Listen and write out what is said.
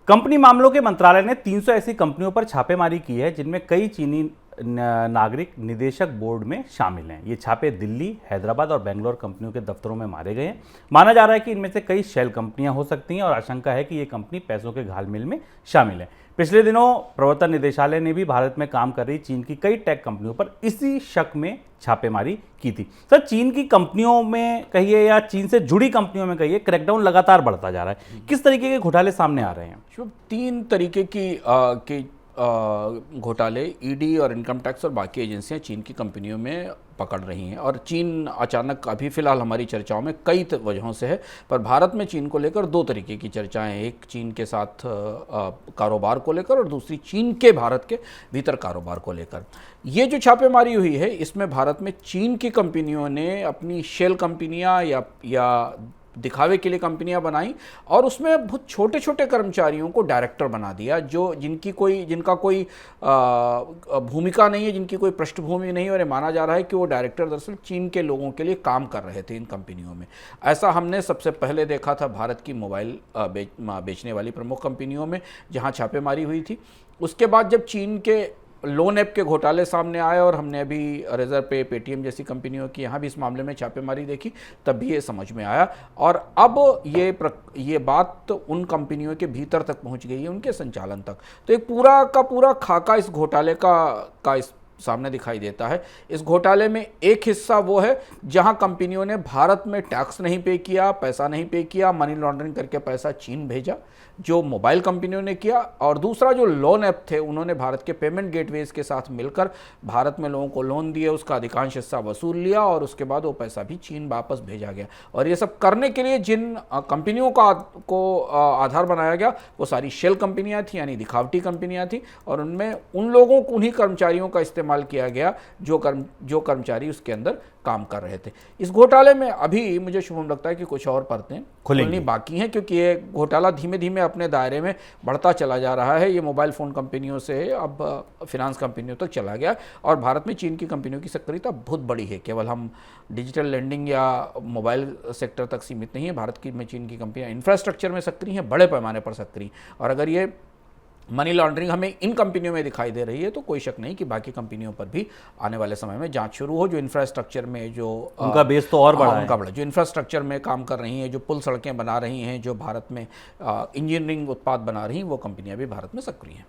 Company मामलों के मंत्रालय ने 300 ऐसी कंपनियों पर छापेमारी की है जिनमें कई चीनी नागरिक निदेशक बोर्ड में शामिल हैं। ये छापे दिल्ली, हैदराबाद और बेंगलोर कंपनियों के दफ्तरों में मारे गए हैं। माना जा रहा है कि इनमें से कई शेल कंपनियां हो सकती हैं और आशंका है कि ये कंपनी पैसों के घालमेल में शामिल है। पिछले दिनों प्रवर्तन निदेशालय ने भी भारत में काम कर रही चीन की कई टेक कंपनियों पर इसी शक में छापेमारी की थी। सर, चीन की कंपनियों में कहिए या चीन से जुड़ी कंपनियों में कहिए, क्रैकडाउन लगातार बढ़ता जा रहा है। किस तरीके के घोटाले सामने आ रहे हैं? शुभ, 3 तरीके के घोटाले ईडी और इनकम टैक्स और बाकी एजेंसियां चीन की कंपनियों में पकड़ रही हैं। और चीन अचानक अभी फिलहाल हमारी चर्चाओं में कई वजहों से है, पर भारत में चीन को लेकर 2 तरीके की चर्चाएं हैं। एक चीन के साथ कारोबार को लेकर और दूसरी चीन के भारत के भीतर कारोबार को लेकर। ये जो छापेमारी हुई है, इसमें भारत में चीन की कंपनियों ने अपनी शेल कंपनियां या दिखावे के लिए कंपनियां बनाई और उसमें बहुत छोटे छोटे कर्मचारियों को डायरेक्टर बना दिया, जो जिनका कोई भूमिका नहीं है, जिनकी कोई पृष्ठभूमि नहीं है। और ये माना जा रहा है कि वो डायरेक्टर दरअसल चीन के लोगों के लिए काम कर रहे थे इन कंपनियों में। ऐसा हमने सबसे पहले देखा था भारत की मोबाइल बेचने वाली प्रमुख कंपनियों में, जहां छापेमारी हुई थी। उसके बाद जब चीन के लोन ऐप के घोटाले सामने आए और हमने अभी रिजर्व पे, पेटीएम जैसी कंपनियों की यहाँ भी इस मामले में छापेमारी देखी, तब भी ये समझ में आया। और अब ये बात उन कंपनियों के भीतर तक पहुँच गई है, उनके संचालन तक। तो एक पूरा का पूरा खाका इस घोटाले का इस सामने दिखाई देता है। इस घोटाले में एक हिस्सा वो है जहां कंपनियों ने भारत में टैक्स नहीं पे किया, पैसा नहीं पे किया, मनी लॉन्ड्रिंग करके पैसा चीन भेजा, जो मोबाइल कंपनियों ने किया। और दूसरा जो लोन ऐप थे, उन्होंने भारत के पेमेंट गेटवेज के साथ मिलकर भारत में लोगों को लोन दिए, उसका अधिकांश हिस्सा वसूल लिया और उसके बाद वो पैसा भी चीन वापस भेजा गया। और ये सब करने के लिए जिन कंपनियों को आधार बनाया गया, वो सारी शेल कंपनियां थी, यानी दिखावटी कंपनियां थी। और उनमें उन लोगों को, उन्हीं कर्मचारियों का इस्तेमाल किया गया जो कर्मचारी उसके अंदर काम कर रहे थे। इस घोटाले में अभी मुझे शुभम लगता है कि कुछ और परतें खुलनी बाकी हैं, क्योंकि ये घोटाला धीमे धीमे अपने दायरे में बढ़ता चला जा रहा है। ये मोबाइल फ़ोन कंपनियों से अब फिनांस कंपनियों तक चला गया और भारत में चीन की कंपनियों की सक्रियता बहुत बड़ी है। केवल हम डिजिटल लेंडिंग या मोबाइल सेक्टर तक सीमित नहीं है। भारत की में चीन की कंपनियां इंफ्रास्ट्रक्चर में सक्रिय हैं, बड़े पैमाने पर सक्रिय। और अगर ये मनी लॉन्ड्रिंग हमें इन कंपनियों में दिखाई दे रही है, तो कोई शक नहीं कि बाकी कंपनियों पर भी आने वाले समय में जांच शुरू हो। जो इंफ्रास्ट्रक्चर में जो उनका बेस तो और बड़ा है, जो इंफ्रास्ट्रक्चर में काम कर रही हैं, जो पुल सड़कें बना रही हैं, जो भारत में इंजीनियरिंग उत्पाद बना रही हैं, वो कंपनियां भी भारत में सक्रिय हैं।